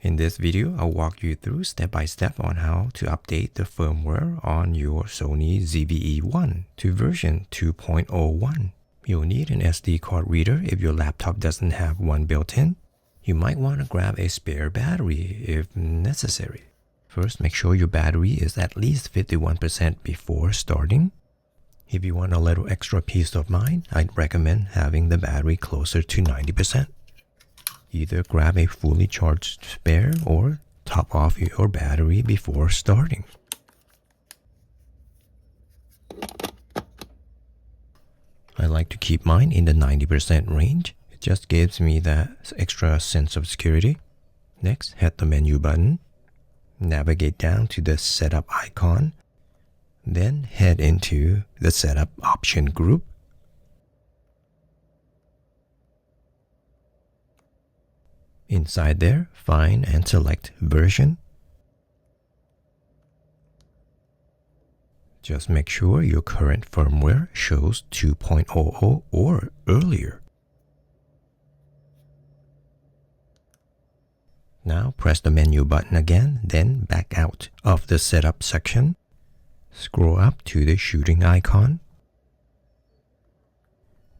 In this video, I'll walk you through step by step on how to update the firmware on your Sony ZV-E1 to version 2.01. You'll need an SD card reader if your laptop doesn't have one built in. You might want to grab a spare battery if necessary. First, make sure your battery is at least 51% before starting. If you want a little extra peace of mind, I'd recommend having the battery closer to 90%. Either grab a fully charged spare or top off your battery before starting. I like to keep mine in the 90% range. It just gives me that extra sense of security. Next, hit the menu button. Navigate down to the setup icon. Then head into the setup option group. Inside there, find and select version. Just make sure your current firmware shows 2.00 or earlier. Now press the menu button again, then back out of the setup section. Scroll up to the shooting icon.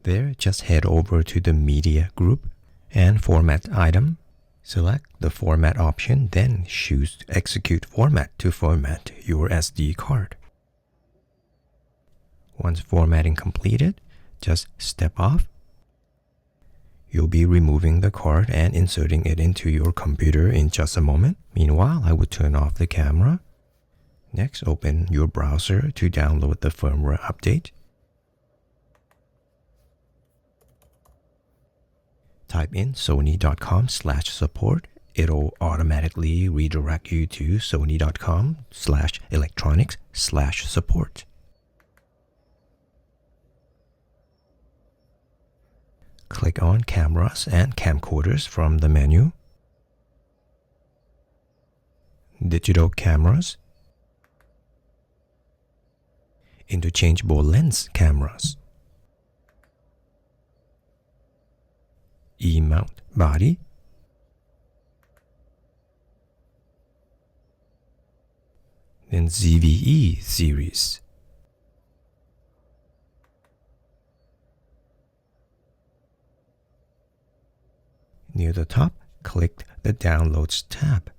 There, just head over to the media group and format item. Select the format option, then choose execute format to format your SD card. Once formatting completed, just step off. You'll be removing the card and inserting it into your computer in just a moment. Meanwhile, I would turn off the camera. Next, open your browser to download the firmware update. Type in sony.com/support. It'll automatically redirect you to sony.com/electronics/support. Click on cameras and camcorders from the menu. Digital cameras. Interchangeable lens cameras. E-mount body. Then ZV-E series. Near the top, click the Downloads tab.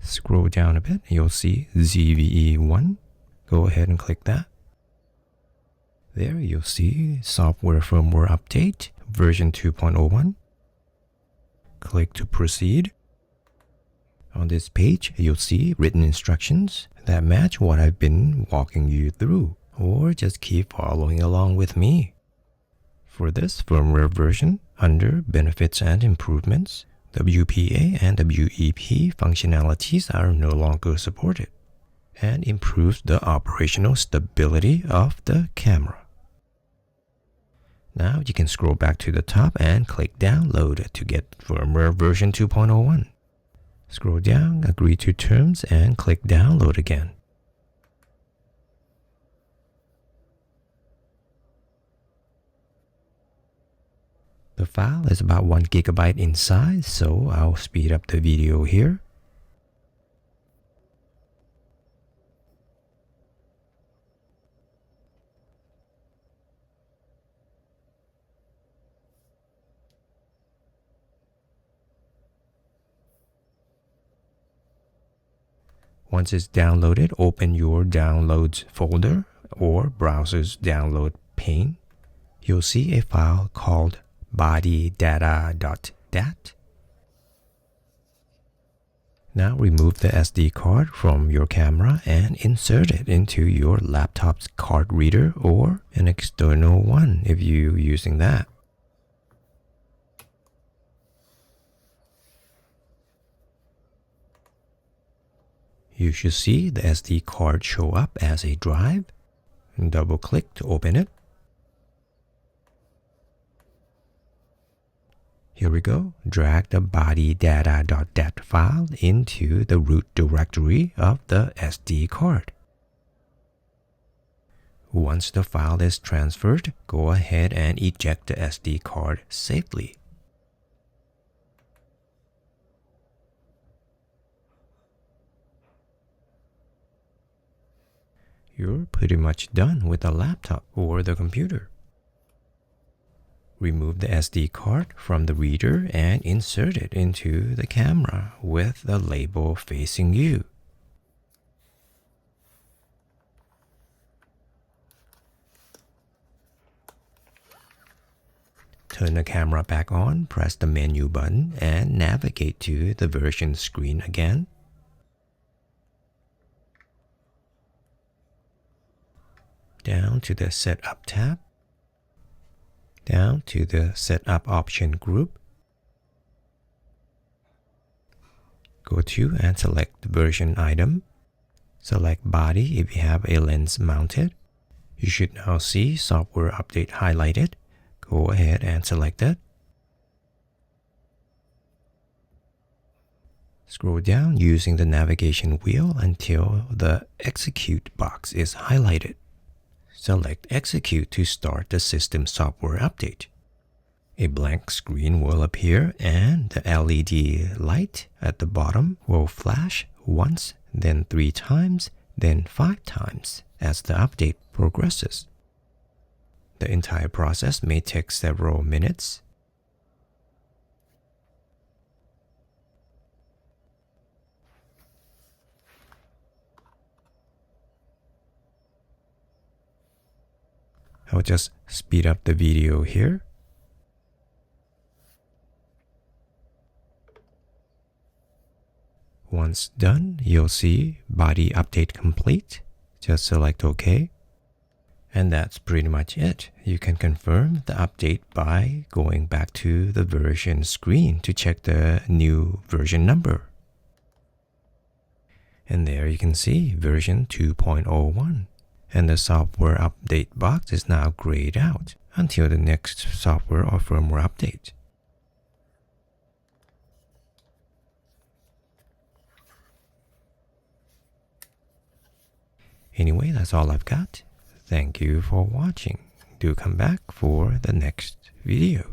Scroll down a bit, you'll see ZV-E1. Go ahead and click that. There you'll see software firmware update version 2.01. Click to proceed. On this page, you'll see written instructions that match what I've been walking you through, or just keep following along with me. For this firmware version, under Benefits and Improvements, WPA and WEP functionalities are no longer supported, and improves the operational stability of the camera. Now you can scroll back to the top and click Download to get firmware version 2.01. Scroll down, agree to terms, and click Download again. The file is about 1 GB in size, so I'll speed up the video here. Once it's downloaded, open your Downloads folder or browser's download pane. You'll see a file called bodydata.dat. Now remove the SD card from your camera and insert it into your laptop's card reader or an external one if you're using that. You should see the SD card show up as a drive. Double-click to open it. Here we go. Drag the bodydata.dat file into the root directory of the SD card. Once the file is transferred, go ahead and eject the SD card safely. You're pretty much done with the laptop or the computer. Remove the SD card from the reader and insert it into the camera with the label facing you. Turn the camera back on, press the menu button, and navigate to the version screen again. Down to the Setup tab. Down to the Setup option group. Go to and select the version item. Select body if you have a lens mounted. You should now see software update highlighted. Go ahead and select it. Scroll down using the navigation wheel until the Execute box is highlighted. Select Execute to start the system software update. A blank screen will appear and the LED light at the bottom will flash once, then 3 times, then 5 times as the update progresses. The entire process may take several minutes. I'll just speed up the video here. Once done, you'll see body update complete. Just select OK. And that's pretty much it. You can confirm the update by going back to the version screen to check the new version number. And there you can see version 2.01. And the software update box is now grayed out until the next software or firmware update. Anyway, that's all I've got. Thank you for watching. Do come back for the next video.